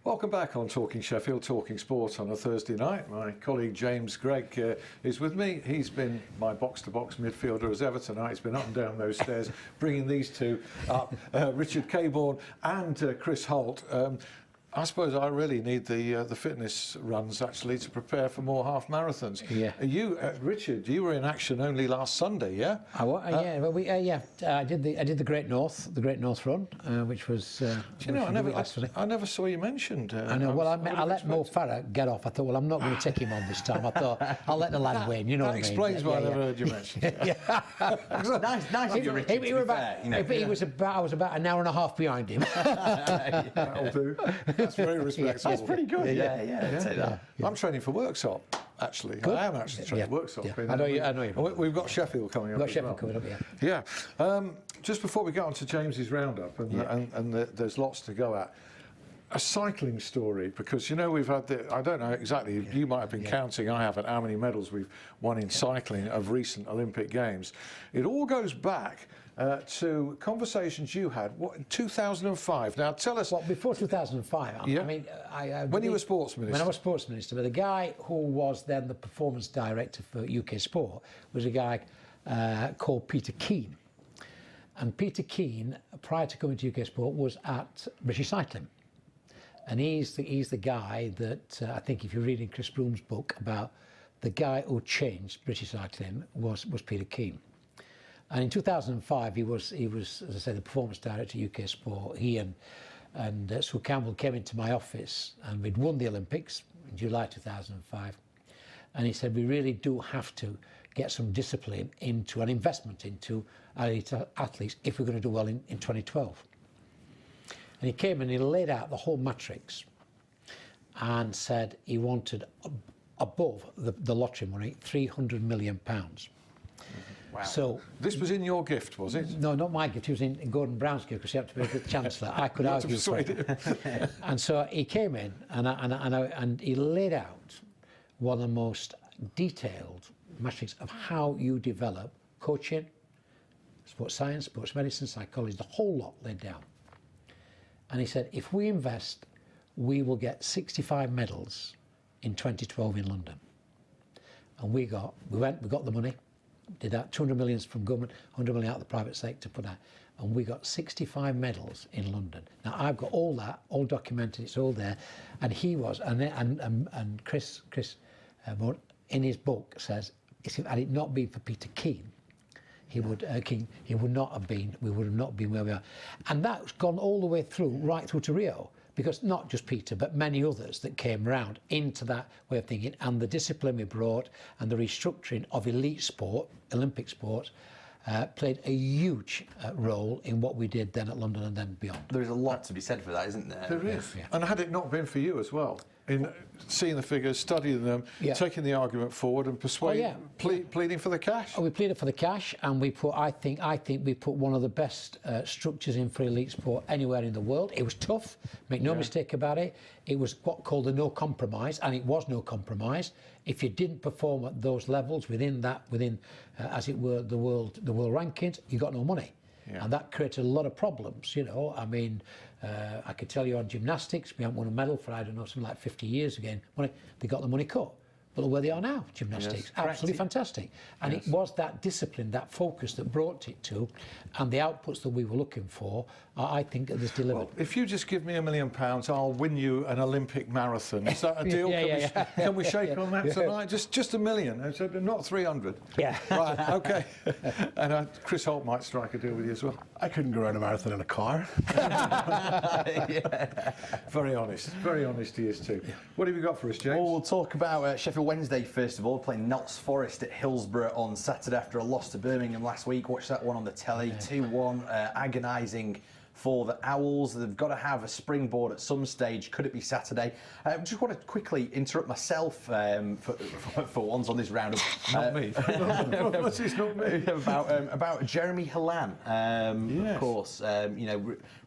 Welcome back on Talking Sheffield, Talking Sport on a Thursday night. My colleague James Gregg is with me. He's been my box-to-box midfielder as ever tonight. He's been up and down those stairs, bringing these two up, Richard Caborn and Chris Holt. I suppose I really need the fitness runs actually to prepare for more half marathons. Yeah. You, Richard, you were in action only last Sunday, yeah? I did the Great North Run, which was. Do you know, I never saw you mentioned. I know. Well, I let Mo Farah get off. I thought, well, I'm not going to take him on this time. I thought I'll let the lad win. You know what I mean? That explains why I never heard you mention. Nice of you, Richard. I was about an hour and a half behind him. That'll do. That's very respectable. That's pretty good. Yeah. Take that. I'm training for Worksop, actually. Good. I am actually training Worksop. Yeah. I know you. We've got Sheffield coming up. We've got Sheffield coming up, yeah. Just before we get on to James's roundup, and there's lots to go at. A cycling story, because you know we've had I don't know exactly, you might have been counting, I haven't, how many medals we've won in cycling of recent Olympic Games. It all goes back to conversations you had in 2005. Now tell us. Well, before 2005, I mean, when you were sports minister. When I was sports minister, but the guy who was then the performance director for UK Sport was a guy called Peter Keane. And Peter Keane, prior to coming to UK Sport, was at British Cycling. And he's the guy that I think if you're reading Chris Broom's book about the guy who changed British cycling was Peter Keane. And in 2005 he was as I say the performance director at UK Sport. He and Sue Campbell came into my office and we'd won the Olympics in July 2005. And he said we really do have to get some discipline into an investment into elite athletes if we're going to do well in 2012. And he came and he laid out the whole matrix and said he wanted above the lottery money £300 million. Wow. So this was in your gift, was it? No, not my gift. It was in Gordon Brown's gift because he had to be the Chancellor. I could argue for it. And so he came in and he laid out one of the most detailed matrix of how you develop coaching, sports science, sports medicine, psychology, the whole lot laid down. And he said, if we invest, we will get 65 medals in 2012 in London. And we got the money, did that, 200 million from government, 100 million out of the private sector, put that, and we got 65 medals in London. Now I've got all that, all documented, it's all there. And he was, and Chris in his book says, had it not been for Peter Keane, we would not have been where we are. And that's gone all the way through, right through to Rio, because not just Peter, but many others that came round into that way of thinking, and the discipline we brought and the restructuring of elite sport, Olympic sport, played a huge role in what we did then at London and then beyond. There is a lot to be said for that, isn't there? There is. Yeah. And had it not been for you as well, in seeing the figures, studying them, taking the argument forward and persuading, pleading for the cash? We pleaded for the cash, and we put, I think we put one of the best structures in for elite sport anywhere in the world. It was tough, make no mistake about it. It was what called a no compromise, and it was no compromise. If you didn't perform at those levels within as it were the world rankings, you got no money. Yeah. And that created a lot of problems, you know. I mean, I could tell you on gymnastics, we haven't won a medal for, I don't know, something like 50 years again. They got the money cut. But look where they are now, gymnastics. Yes, absolutely fantastic. And it was that discipline, that focus that brought it to, and the outputs that we were looking for, I think it was delivered. Well, if you just give me £1 million, I'll win you an Olympic marathon. Is that a deal? Can we shake on that tonight? Just $1 million, not 300. Yeah. Right, okay. And Chris Holt might strike a deal with you as well. I couldn't go around a marathon in a car. Very honest he is too. Yeah. What have you got for us, James? Well, we'll talk about Sheffield Wednesday first of all, playing Notts Forest at Hillsborough on Saturday after a loss to Birmingham last week. Watched that one on the telly, 2-1, agonising for the Owls. They've got to have a springboard at some stage. Could it be Saturday? Just want to quickly interrupt myself for once on this roundup. Not me. It's not me. About Jeremy Hellan, of course.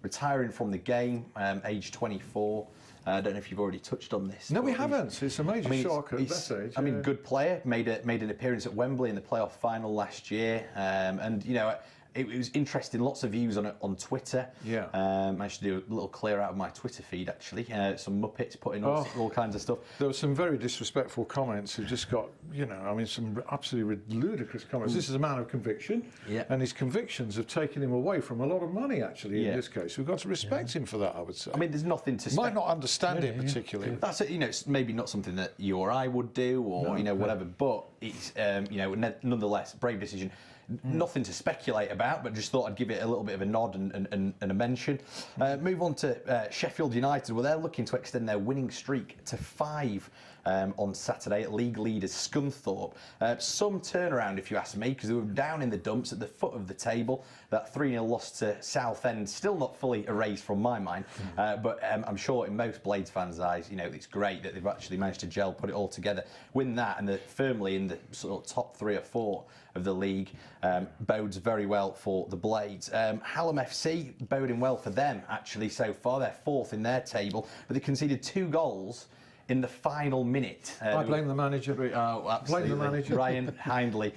Retiring from the game, age 24. I don't know if you've already touched on this. No, we haven't. It's a major shock at that age. Good player. Made an appearance at Wembley in the playoff final last year, and it was interesting, lots of views on it on Twitter. Yeah. Managed to do a little clear out of my Twitter feed, actually. Some Muppets putting all kinds of stuff. There were some very disrespectful comments who just got, some absolutely ludicrous comments. This is a man of conviction, and his convictions have taken him away from a lot of money, actually, in this case. We've got to respect him for that, I would say. I mean, there's nothing to... Might not understand it particularly. That's it, it's maybe not something that you or I would do, or, whatever, but it's, nonetheless, brave decision. Nothing to speculate about, but just thought I'd give it a little bit of a nod and a mention. Move on to Sheffield United. Well, they're looking to extend their winning streak to 5 on Saturday at league leaders Scunthorpe. Some turnaround, if you ask me, because they were down in the dumps at the foot of the table. That 3-0 loss to Southend, still not fully erased from my mind, but I'm sure in most Blades fans' eyes, it's great that they've actually managed to gel, put it all together, win that, and they're firmly in the sort of top 3 or 4 of the league. Bodes very well for the Blades. Hallam FC boding well for them, actually, so far. They're 4th in their table, but they conceded 2 goals in the final minute. I blame the manager. Oh, absolutely. Blame the manager. Ryan Hindley.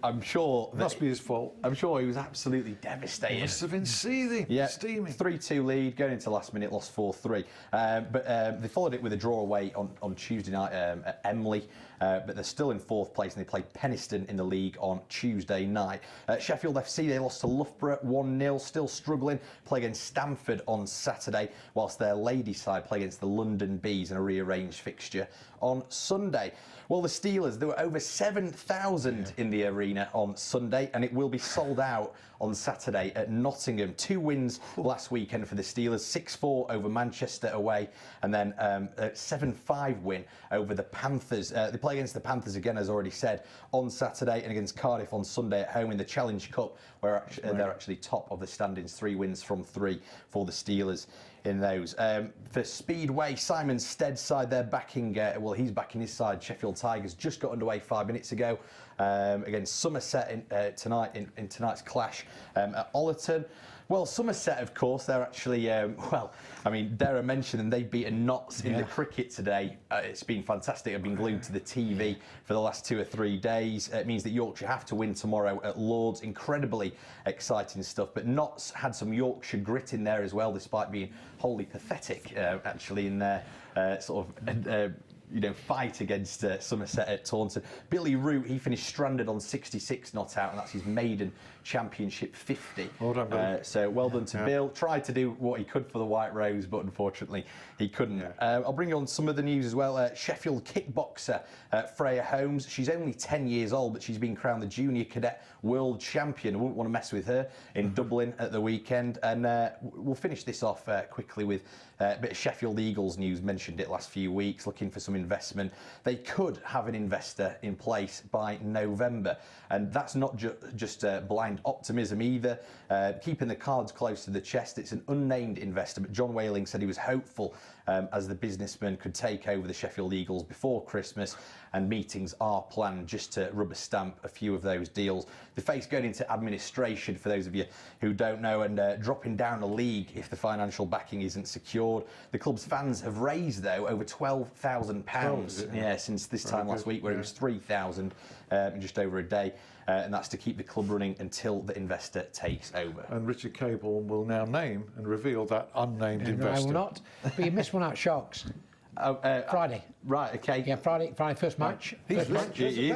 I'm sure... Must be his fault. I'm sure he was absolutely devastated. He must have been seething, steaming. 3-2 lead, going into last minute, lost 4-3. But they followed it with a draw away on Tuesday night at Emley. But they're still in 4th place, and they played Penistone in the league on Tuesday night. Sheffield FC, they lost to Loughborough 1-0, still struggling. Play against Stamford on Saturday, whilst their ladies' side play against the London Bees in a rearranged fixture on Sunday. Well, the Steelers, there were over 7,000 in the arena on Sunday, and it will be sold out on Saturday at Nottingham. 2 wins last weekend for the Steelers, 6-4 over Manchester away, and then a 7-5 win over the Panthers. They play against the Panthers again, as already said, on Saturday, and against Cardiff on Sunday at home in the Challenge Cup, where they're actually top of the standings, 3 wins from 3 for the Steelers in those. For Speedway, Simon Stead's side, they're backing, he's backing his side, Sheffield Tigers, just got underway 5 minutes ago against Somerset tonight in tonight's clash at Ollerton. Well, Somerset, of course, they're actually, dare I mention them, they've beaten Notts in the cricket today. It's been fantastic. I've been glued to the TV for the last 2 or 3 days. It means that Yorkshire have to win tomorrow at Lords. Incredibly exciting stuff. But Notts had some Yorkshire grit in there as well, despite being wholly pathetic, actually, in their fight against Somerset at Taunton. Billy Root, he finished stranded on 66 not out, and that's his maiden championship 50. Well done, Bill. So well done to Bill. Tried to do what he could for the White Rose, but unfortunately he couldn't. I'll bring you on some of the news as well. Sheffield kickboxer Freya Holmes, she's only 10 years old, but she's been crowned the junior cadet world champion. I wouldn't want to mess with her in Dublin at the weekend. And we'll finish this off quickly with a bit of Sheffield Eagles news. Mentioned it last few weeks, looking for some investment. They could have an investor in place by November, and that's not just blind optimism either. Keeping the cards close to the chest, it's an unnamed investor, but John Whaling said he was hopeful as the businessman could take over the Sheffield Eagles before Christmas, and meetings are planned just to rubber stamp a few of those deals. They face going into administration, for those of you who don't know, and dropping down a league if the financial backing isn't secured. The club's fans have raised, though, over £12,000 since this time last week, where it was 3,000 in just over a day. And that's to keep the club running until the investor takes over. And Richard Caborn will now name and reveal that unnamed investor. No, I will not. But you missed one out, Sharks. Friday. Right, okay. Yeah, Friday, first match. He's listening.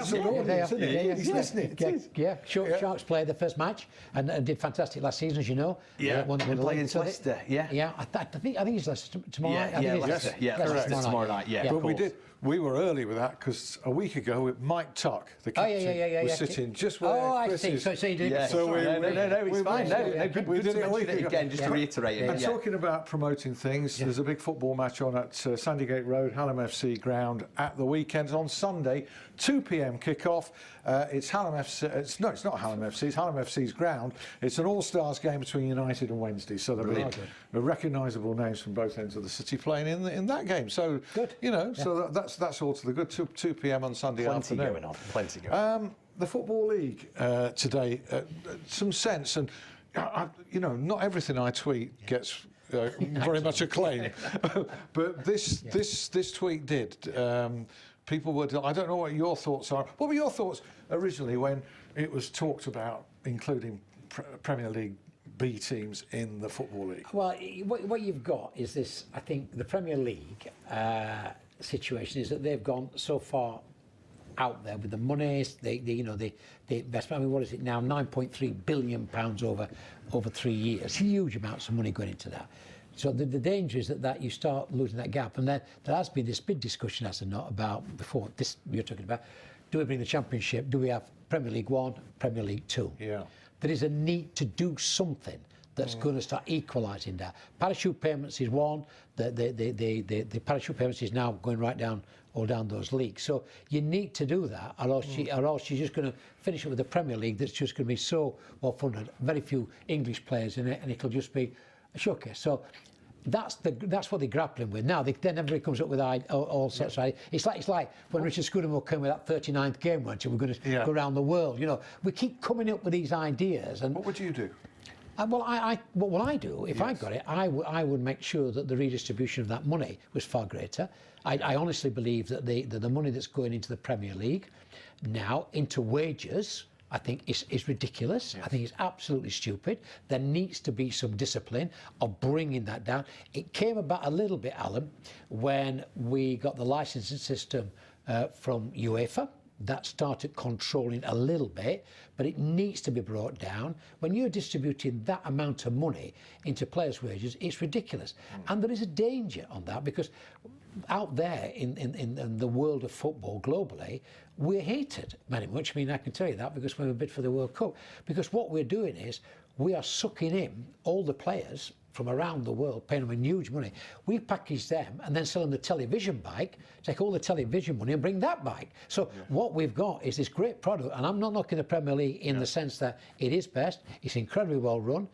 Sharks played the first match and did fantastic last season, as you know. Won the league against Leicester. I think it's Leicester tomorrow night. Leicester. Leicester tomorrow night. But we were early with that, because a week ago Mike Tuck, the captain, was sitting just where Chris is. So you did. So no, it's fine. Good to mention it again, just to reiterate it. And talking about promoting things, there's a big football match on at Sandygate Road, Hallam FC ground at the weekend on Sunday, 2 p.m. kick-off. It's Hallam FC. It's not Hallam FC. It's Hallam FC's ground. It's an all-stars game between United and Wednesday, so there'll be recognisable names from both ends of the city playing in that game. So good. So that's all to the good. 2 p.m. on Sunday afternoon. Plenty going on. The Football League today, some sense, and not everything I tweet gets very much acclaim, but this tweet did. People were. I don't know what your thoughts are. What were your thoughts originally when it was talked about including Premier League B teams in the Football League? Well, what you've got is this. I think the Premier League situation is that they've gone so far out there with the money, the investment. I mean, what is it now? £9.3 billion over 3 years. Huge amounts of money going into that. So the danger is that you start losing that gap. And then there has been this big discussion, has there not, about before this you're talking about. Do we bring the Championship? Do we have Premier League 1, Premier League 2? Yeah. There is a need to do something that's going to start equalising that. Parachute payments is one. The parachute payments is now going right down all down those leagues. So you need to do that, or else you're just going to finish it with the Premier League that's just going to be so well funded. Very few English players in it, and it'll just be a showcase. So that's what they're grappling with now. Then everybody comes up with all sorts of ideas. It's like when Richard Caborn came with that 39th game, weren't you? We're going to go around the world. You know, we keep coming up with these ideas. And what would you do? Well, what will I do if I got it? I would make sure that the redistribution of that money was far greater. I honestly believe that the money that's going into the Premier League now into wages, I think is ridiculous. Yes. I think it's absolutely stupid. There needs to be some discipline of bringing that down. It came about a little bit, Alan, when we got the licensing system from UEFA. That started controlling a little bit, but it needs to be brought down. When you're distributing that amount of money into players' wages, it's ridiculous. And there is a danger on that, because out there in the world of football globally, we're hated very much. I mean, I can tell you that because when we bid for the World Cup, because what we're doing is we are sucking in all the players from around the world, paying them huge money. We package them and then sell them the television bike, take all the television money and bring that back. So what we've got is this great product, and I'm not knocking the Premier League in the sense that it is best, it's incredibly well run,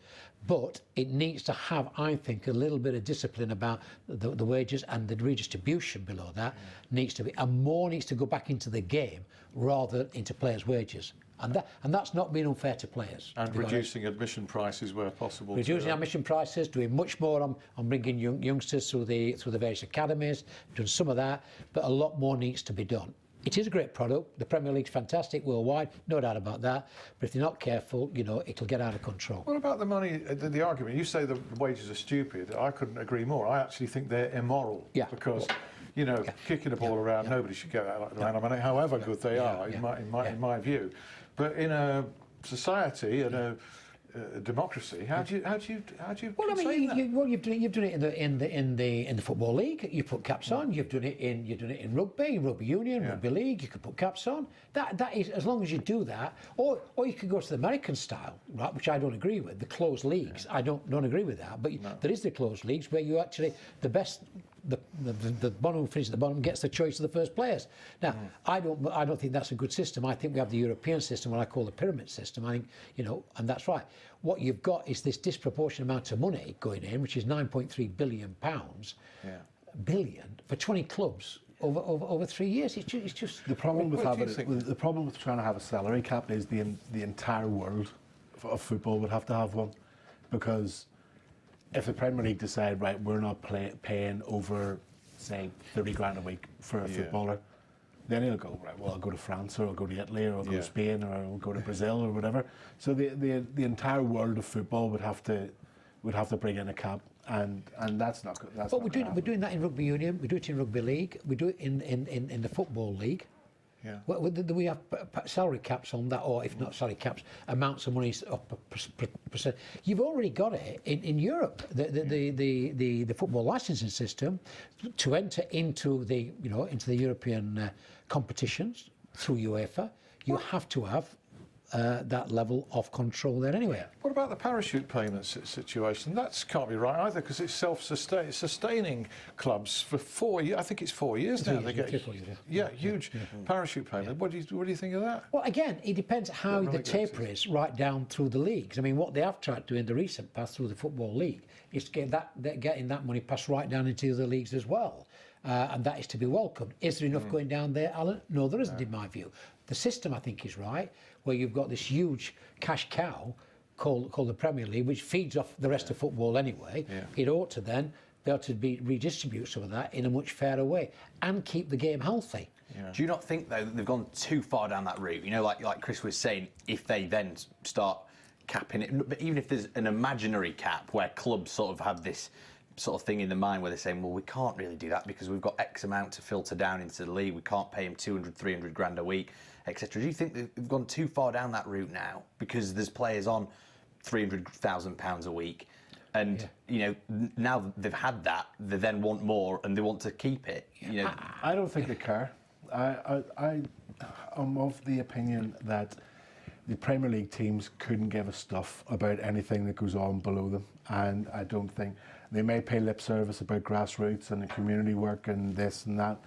but it needs to have, I think, a little bit of discipline about the wages, and the redistribution below that needs to be, and more needs to go back into the game rather than into players' wages. And that's not being unfair to players. And reducing admission prices where possible. Reducing admission prices, doing much more on bringing youngsters through the various academies, doing some of that, but a lot more needs to be done. It is a great product. The Premier League's fantastic worldwide, no doubt about that. But if they're not careful, you know, it'll get out of control. What about the money, the argument? You say the wages are stupid. I couldn't agree more. I actually think they're immoral. Yeah. Because, you know, kicking the ball around, nobody should get that around. I mean, however good they are, in my view. But in a society and a democracy, how do you Well, I mean, you've done it in the Football League. You put caps on. You've done it in rugby union, rugby league. You can put caps on. That is, as long as you do that, or you could go to the American style, right, which I don't agree with. The closed leagues, I don't agree with that. But there is the closed leagues where you actually the best. The bottom who finishes at the bottom gets the choice of the first players. Now, I don't think that's a good system. I think we have the European system, what I call the pyramid system. I think, you know, and that's right. What you've got is this disproportionate amount of money going in, which is £9.3 billion for 20 clubs over 3 years. It's just the problem with the problem with trying to have a salary cap is the entire world of football would have to have one, because if the Premier League decide, right, we're not paying over, say, 30 grand a week for a footballer, then he'll go, right, well, I'll go to France, or I'll go to Italy, or I'll go to Spain, or I'll go to Brazil, or whatever. So the entire world of football would have to bring in a cap, and that's not good. But we're doing that in rugby union. We do it in rugby league. We do it in the football league. Yeah. Well, do we have salary caps on that, or if not salary caps, amounts of money up percent? You've already got it in Europe. The football licensing system to enter into the European competitions through UEFA, you have to have that level of control there anyway. What about the parachute payments situation? That can't be right either, because it's sustaining clubs for 4 years. I think it's 4 years now. They get huge parachute payment. What do you think of that? Well, again, it depends how the taper is right down through the leagues. I mean, what they have tried to do in the recent past through the Football League is getting that money passed right down into the leagues as well. And that is to be welcomed. Is there enough going down there, Alan? No, there isn't, in my view. The system, I think, is right, where you've got this huge cash cow called the Premier League, which feeds off the rest of football anyway. It ought to then be able to redistribute some of that in a much fairer way and keep the game healthy. Do you not think, though, that they've gone too far down that route? You know, like Chris was saying, if they then start capping it, but even if there's an imaginary cap where clubs sort of have this sort of thing in the mind where they're saying, well, we can't really do that because we've got X amount to filter down into the league, we can't pay him 200, 300 grand a week, etc. Do you think they've gone too far down that route now because there's players on £300,000 a week? And you know, now they've had that, they then want more and they want to keep it. You know, I don't think they care. I'm of the opinion that the Premier League teams couldn't give a stuff about anything that goes on below them, and I don't think they may pay lip service about grassroots and the community work and this and that.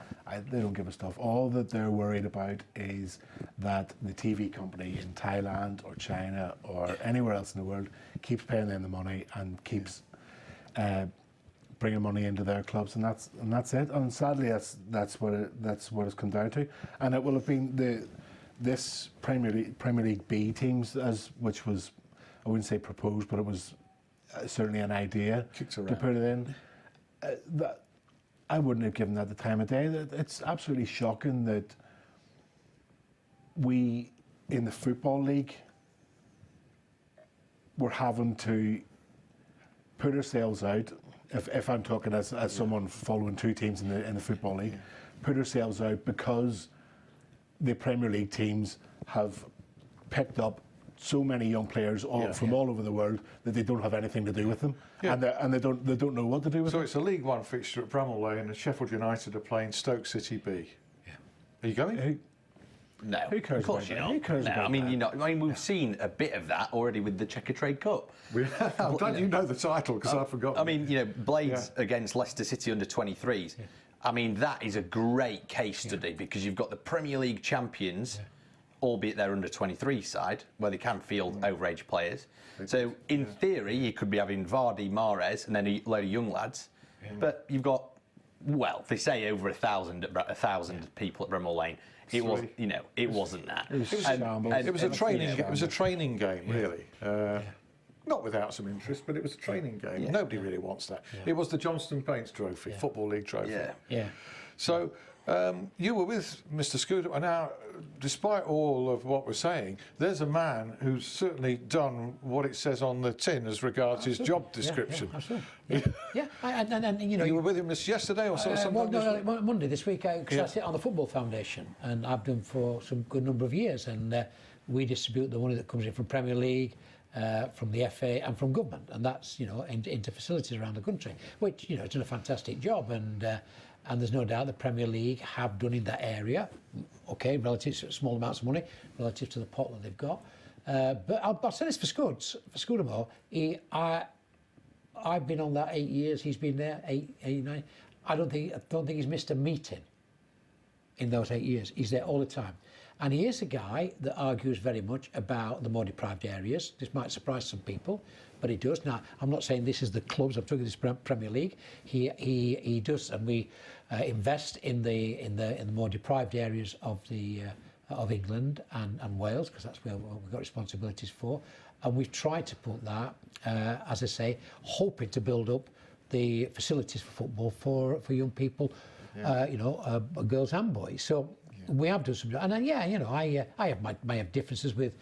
They don't give a stuff. All that they're worried about is that the TV company in Thailand or China or anywhere else in the world keeps paying them the money and keeps bringing money into their clubs, and that's it. And sadly, that's what it's come down to. And it will have been this Premier League B teams, which was, I wouldn't say proposed, but it was certainly an idea to put it in. That I wouldn't have given that the time of day. It's absolutely shocking that we, in the Football League, we're having to put ourselves out. If I'm talking as someone following two teams in the Football League, put ourselves out because the Premier League teams have picked up so many young players from all over the world that they don't have anything to do with them, and they don't know what to do with them. So it's a League One fixture at Bramall Lane, and Sheffield United are playing Stoke City B. Yeah. Are you going? No, who cares? Of course about you're that? Who cares no, about I mean, that? you know, I mean, we've seen a bit of that already with the Checker Trade Cup. I'm glad you know the title because I forgot. I mean, you know, Blades against Leicester City under 23s. Yeah. I mean, that is a great case study because you've got the Premier League champions, albeit they're under 23 side, where they can field overage players. So in theory, you could be having Vardy, Mahrez, and then a load of young lads. But you've got, well, they say over 1,000 people at Bramall Lane. It was, you know, it wasn't that. It was a training. It was a training game, really. Not without some interest, but it was a training game. Nobody really wants that. It was the Johnston Paints Trophy, Football League Trophy. So you were with Mr. Scooter, and now, despite all of what we're saying, there's a man who's certainly done what it says on the tin as regards his job description. And you know, you were with him yesterday or something? Monday this week, because I sit on the Football Foundation, and I've done for some good number of years, and we distribute the money that comes in from Premier League, from the FA and from government, and that's, you know, into facilities around the country, which, you know, it's done a fantastic job, and there's no doubt the Premier League have done in that area, okay, relative to small amounts of money, relative to the pot that they've got. But I'll say this for Scudamore, I've been on that 8 years, he's been there, 8, 9. I don't think he's missed a meeting in those 8 years. He's there all the time. And he is a guy that argues very much about the more deprived areas. This might surprise some people, but he does. Now, I'm not saying this is the clubs. I'm talking this Premier League. He does, and we invest in the more deprived areas of England and Wales, because that's where we've got responsibilities for. And we've tried to put that, as I say, hoping to build up the facilities for football for young people, you know, girls and boys. So. We have done some, and you know, I have differences with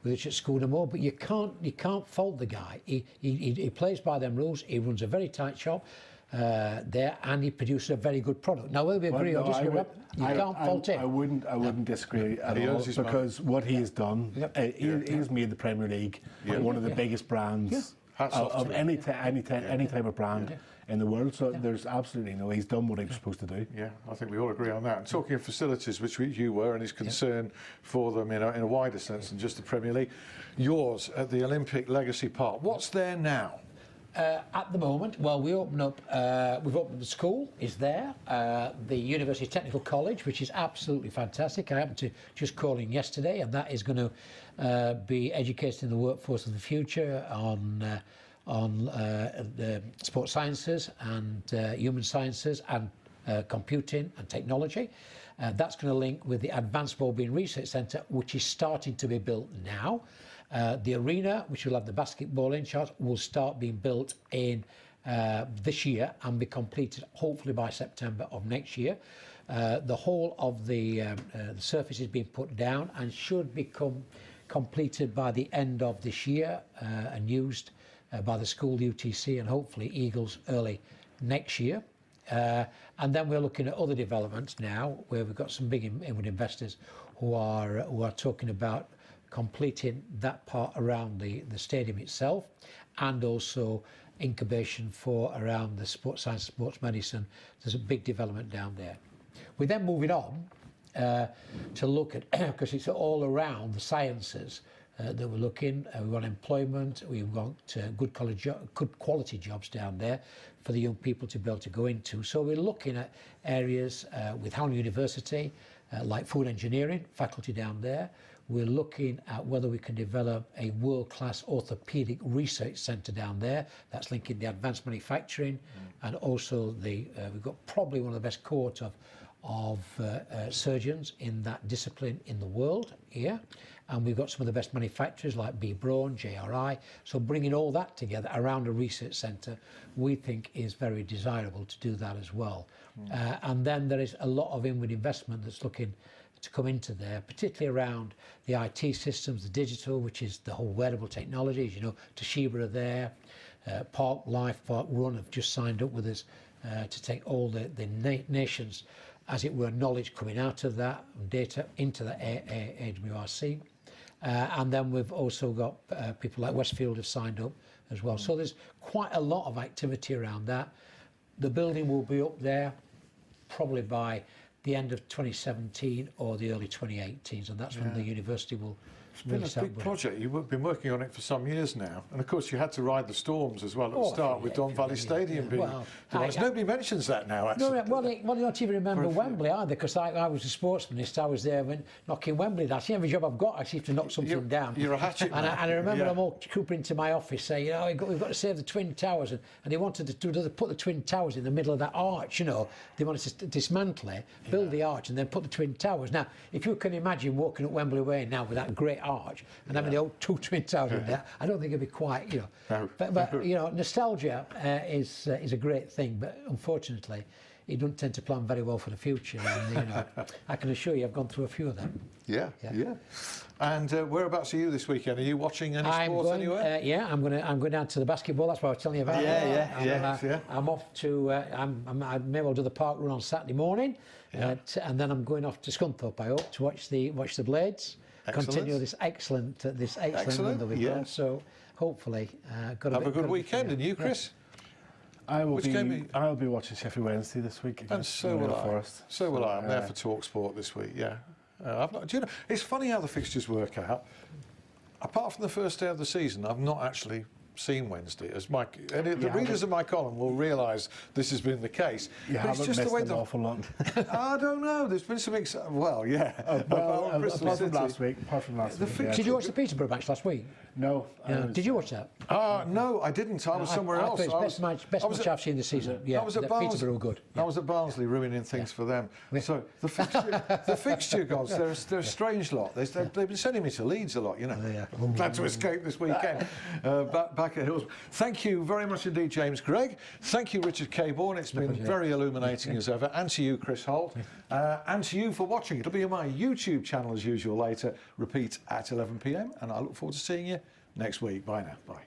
Richard Scudamore, but you can't fault the guy. He plays by them rules. He runs a very tight shop there, and he produces a very good product. Now, whether we agree or disagree, you can't fault him. I wouldn't disagree at all, because what he has done, he's made the Premier League one of the biggest brands of any type of brand in the world. So there's absolutely no. He's done what he was supposed to do. Yeah, I think we all agree on that. And talking of facilities, which you were, and his concern for them in a wider sense than just the Premier League, yours at the Olympic Legacy Park. What's there now? At the moment, well, we've opened up the school, is there, the University Technical College, which is absolutely fantastic. I happened to just call in yesterday, and that is going to be educating the workforce of the future on the sports sciences and human sciences and computing and technology. That's going to link with the Advanced Wellbeing Research Centre, which is starting to be built now. The arena, which will have the basketball in charge, will start being built in this year and be completed hopefully by September of next year. The whole of the surface is being put down and should become completed by the end of this year and used by the school UTC and hopefully Eagles early next year. And then we're looking at other developments now where we've got some big inward investors who are talking about completing that part around the stadium itself, and also incubation for around the sports science, sports medicine. There's a big development down there. We're then moving on to look at, because it's all around the sciences that we're looking. We want employment, we want good quality jobs down there for the young people to be able to go into. So we're looking at areas with Howland University, like food engineering, faculty down there. We're looking at whether we can develop a world-class orthopedic research centre down there. That's linking the advanced manufacturing and also we've got probably one of the best cohort of surgeons in that discipline in the world here. And we've got some of the best manufacturers like B. Braun, JRI. So bringing all that together around a research centre, we think is very desirable to do that as well. And then there is a lot of inward investment that's looking to come into there, particularly around the IT systems, the digital, which is the whole wearable technologies. You know, Toshiba are there, Park Life, Park Run have just signed up with us to take all the nations, as it were, knowledge coming out of that data into the AWRC. And then we've also got people like Westfield have signed up as well. So there's quite a lot of activity around that. The building will be up there probably by the end of 2017 or the early 2018s, and that's when the university will. It's been a big project. You've been working on it for some years now, and of course you had to ride the storms as well at the start with Don Valley Stadium being. Well, nobody mentions that now. Actually, no, well, you don't even remember Wembley either, because I was a sportsmanist. I was there when knocking Wembley. That's every job I've got. I seem to knock something down. You're a hatchet man. And I remember them all trooping into my office saying, you know, we've got to save the Twin Towers, and they wanted to put the Twin Towers in the middle of that arch. You know, they wanted to dismantle it, build the arch, and then put the Twin Towers. Now, if you can imagine walking up Wembley Way now with that great arch and having the old two Twin Towers in there, I don't think it'd be quite, you know. No. But you know, nostalgia is a great thing, but unfortunately, you don't tend to plan very well for the future. And you know, I can assure you, I've gone through a few of them. Yeah. And whereabouts are you this weekend? Are you watching any sports anywhere? Yeah, I'm going down to the basketball. That's what I was telling you about. I'm off to. I may well do the park run on Saturday morning, and then I'm going off to Scunthorpe, I hope, to watch the Blades. Excellent. Continue this excellent run that we've done. So hopefully, have a good weekend. And you, Chris? I'll be watching Sheffield Wednesday this week. And so will I. So will I. I'm there for TalkSport this week. Yeah. Do you know? It's funny how the fixtures work out. Apart from the first day of the season, I've not actually seen Wednesday. As the readers of my column will realise this has been the case. You haven't missed an awful lot. I don't know. There's been some apart from last week. Did you watch the Peterborough match last week? No. Did you watch that? No, I didn't. I was somewhere else. It's best match I've seen this season. Yeah, I was at Barnsley. Peterborough were good. I was at Barnsley ruining things for them. So the fixture gods, they're a strange lot. They've been sending me to Leeds a lot, you know. I'm glad to escape this weekend. Back at Hills. Thank you very much indeed, James Gregg. Thank you, Richard Caborn. It's been very illuminating as ever. And to you, Chris Holt. And to you for watching. It'll be on my YouTube channel as usual later. Repeat at 11 p.m. And I look forward to seeing you next week. Bye now. Bye.